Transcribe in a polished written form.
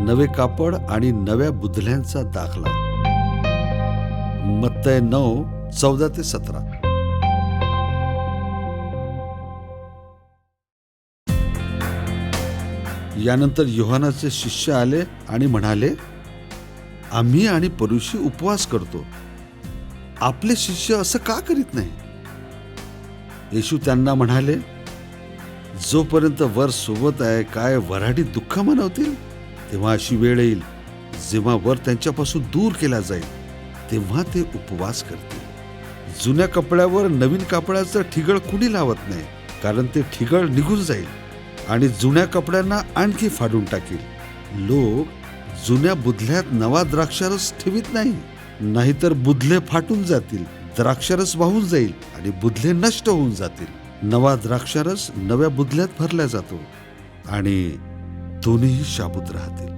नवे कापड आणि नव्या बुधल्यांचा दाखला. मत्तय 9:14-17. यानंतर योहानाचे शिष्य आले आणि म्हणाले, आम्ही आणि परुषी उपवास करतो, आपले शिष्य असं का करीत नाही? येशू त्यांना म्हणाले, जोपर्यंत वर सोबत आहे काय वऱ्हाडीत दुःख मनवतील, तेव्हा अशी वेळ येईल जेव्हा वर त्यांच्यापासून दूर केला जाईल, तेव्हा ते उपवास करतील. जुन्या कपड्यावर नवीन कापडाचं ठिगळ कुणी लावत नाही, कारण ते ठिगळ निघून जाईल आणि जुन्या कपड्यांना आणखी फाडून टाकील. लोक जुन्या बुधल्यात नवा द्राक्षारस ठेवीत नाही, नाहीतर बुधले फाटून जातील, द्राक्षारस वाहून जाईल आणि बुधले नष्ट होऊन जातील. नवा द्राक्षारस नव्या बुधल्यात भरला जातो आणि दोन्हीही शाबूत राहतील.